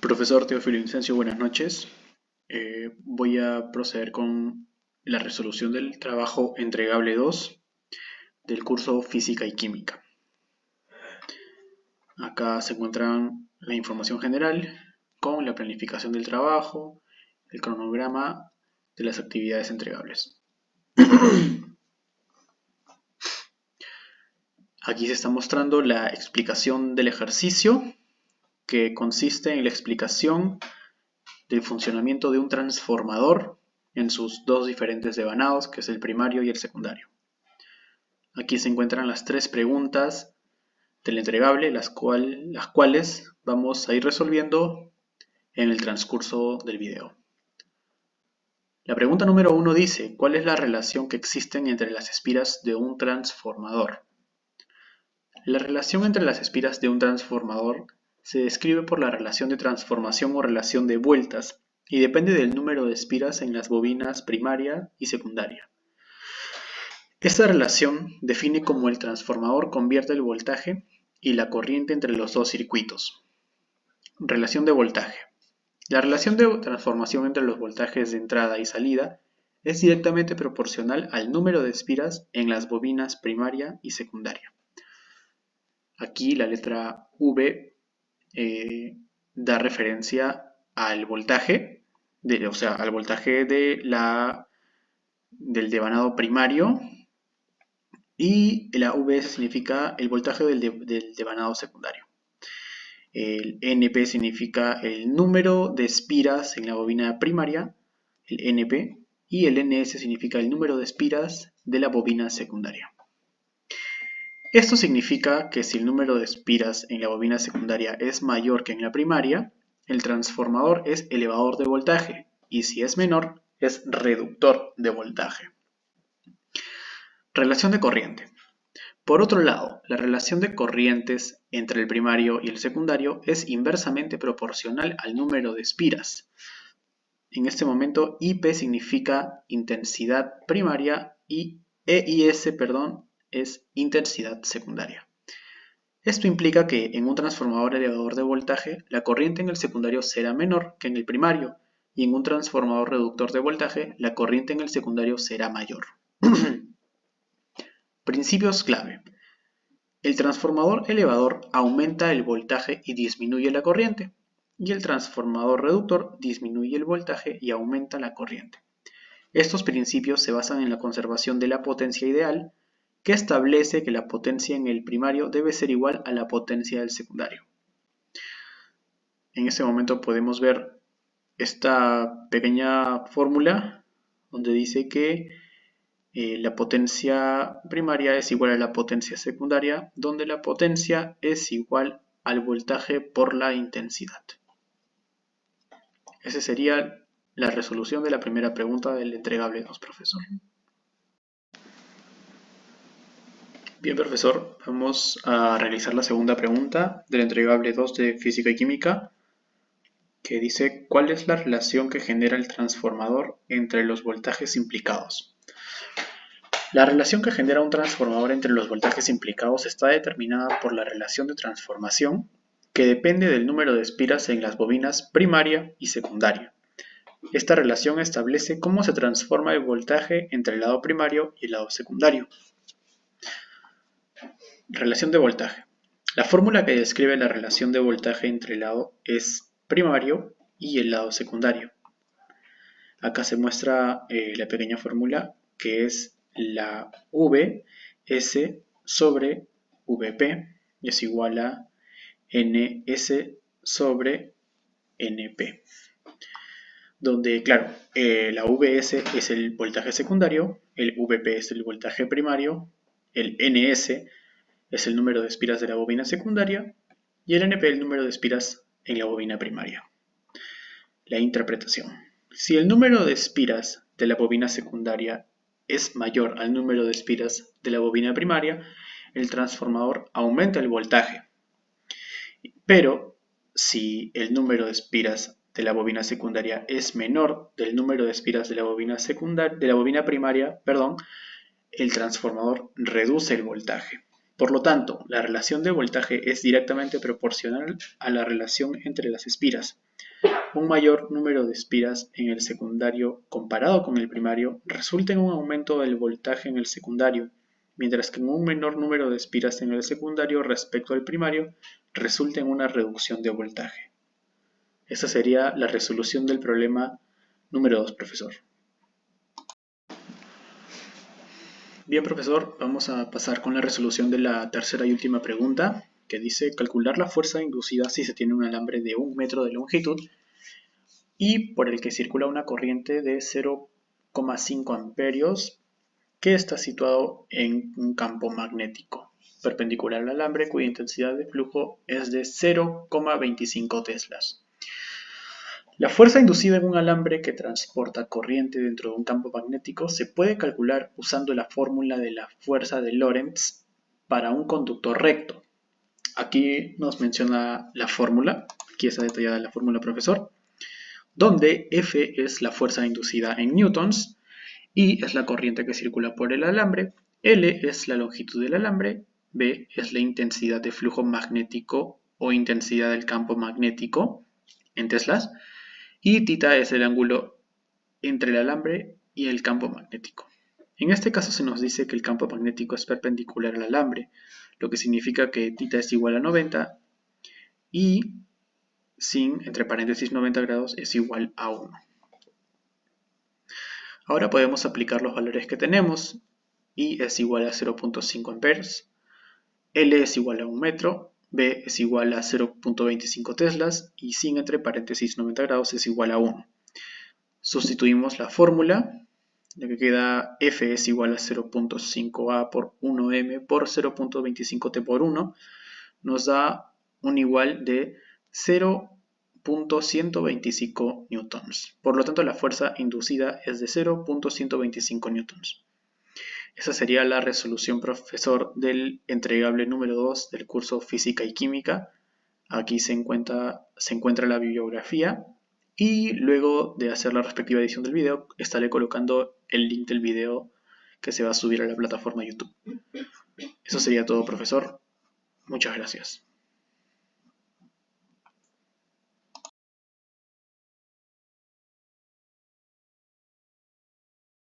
Profesor Teófilo Incencio, buenas noches. Voy a proceder con la resolución del trabajo entregable 2 del curso Física y Química. Acá se encuentran la información general con la planificación del trabajo, el cronograma de las actividades entregables. Aquí se está mostrando la explicación del ejercicio, que consiste en la explicación del funcionamiento de un transformador en sus dos diferentes devanados, que es el primario y el secundario. Aquí se encuentran las tres preguntas del entregable, las cuales vamos a ir resolviendo en el transcurso del video. La pregunta número 1 dice: ¿cuál es la relación que existe entre las espiras de un transformador? La relación entre las espiras de un transformador se describe por la relación de transformación o relación de vueltas y depende del número de espiras en las bobinas primaria y secundaria. Esta relación define cómo el transformador convierte el voltaje y la corriente entre los dos circuitos. Relación de voltaje. La relación de transformación entre los voltajes de entrada y salida es directamente proporcional al número de espiras en las bobinas primaria y secundaria. Aquí la letra V da referencia al voltaje, al voltaje del devanado primario, y la V significa el voltaje del devanado secundario. El NP significa el número de espiras en la bobina primaria, el NP, y el NS significa el número de espiras de la bobina secundaria. Esto significa que si el número de espiras en la bobina secundaria es mayor que en la primaria, el transformador es elevador de voltaje, y si es menor, es reductor de voltaje. Relación de corriente. Por otro lado, la relación de corrientes entre el primario y el secundario es inversamente proporcional al número de espiras. En este momento, IP significa intensidad primaria y EIS, es intensidad secundaria. Esto implica que en un transformador elevador de voltaje, la corriente en el secundario será menor que en el primario, y en un transformador reductor de voltaje, la corriente en el secundario será mayor. Principios clave. El transformador elevador aumenta el voltaje y disminuye la corriente, y el transformador reductor disminuye el voltaje y aumenta la corriente. Estos principios se basan en la conservación de la potencia ideal, que establece que la potencia en el primario debe ser igual a la potencia del secundario. En este momento podemos ver esta pequeña fórmula donde dice que la potencia primaria es igual a la potencia secundaria, donde la potencia es igual al voltaje por la intensidad. Esa sería la resolución de la primera pregunta del entregable 2, profesor. Bien, profesor, vamos a realizar la segunda pregunta del entregable 2 de Física y Química, que dice: ¿cuál es la relación que genera el transformador entre los voltajes implicados? La relación que genera un transformador entre los voltajes implicados está determinada por la relación de transformación, que depende del número de espiras en las bobinas primaria y secundaria. Esta relación establece cómo se transforma el voltaje entre el lado primario y el lado secundario. Relación de voltaje. La fórmula que describe la relación de voltaje entre el lado es primario y el lado secundario. Acá se muestra la pequeña fórmula, que es la Vs sobre Vp es igual a Ns sobre Np. Donde, claro, la Vs es el voltaje secundario, el Vp es el voltaje primario, el Ns es el número de espiras de la bobina secundaria y el Np el número de espiras en la bobina primaria. La interpretación. Si el número de espiras de la bobina secundaria es mayor al número de espiras de la bobina primaria, el transformador aumenta el voltaje. Pero si el número de espiras de la bobina secundaria es menor del número de espiras de la bobina primaria, el transformador reduce el voltaje. Por lo tanto, la relación de voltaje es directamente proporcional a la relación entre las espiras. Un mayor número de espiras en el secundario comparado con el primario resulta en un aumento del voltaje en el secundario, mientras que un menor número de espiras en el secundario respecto al primario resulta en una reducción de voltaje. Esa sería la resolución del problema número 2, profesor. Bien, profesor, vamos a pasar con la resolución de la tercera y última pregunta, que dice calcular la fuerza inducida si se tiene un alambre de 1 metro de longitud y por el que circula una corriente de 0,5 amperios que está situado en un campo magnético perpendicular al alambre cuya intensidad de flujo es de 0,25 teslas. La fuerza inducida en un alambre que transporta corriente dentro de un campo magnético se puede calcular usando la fórmula de la fuerza de Lorentz para un conductor recto. Aquí nos menciona la fórmula, aquí está detallada la fórmula, profesor, donde F es la fuerza inducida en newtons, I es la corriente que circula por el alambre, L es la longitud del alambre, B es la intensidad de flujo magnético o intensidad del campo magnético en teslas, y θ es el ángulo entre el alambre y el campo magnético. En este caso se nos dice que el campo magnético es perpendicular al alambre, lo que significa que θ es igual a 90 y sin, entre paréntesis, 90 grados es igual a 1. Ahora podemos aplicar los valores que tenemos. I es igual a 0.5 amperes, L es igual a 1 metro, B es igual a 0.25 teslas y sin, entre paréntesis, 90 grados es igual a 1. Sustituimos la fórmula, lo que queda F es igual a 0.5A por 1M por 0.25T por 1, nos da un igual de 0.125 newtons. Por lo tanto, la fuerza inducida es de 0.125 newtons. Esa sería la resolución, profesor, del entregable número 2 del curso Física y Química. Aquí se encuentra la bibliografía y luego de hacer la respectiva edición del video estaré colocando el link del video que se va a subir a la plataforma YouTube. Eso sería todo, profesor. Muchas gracias.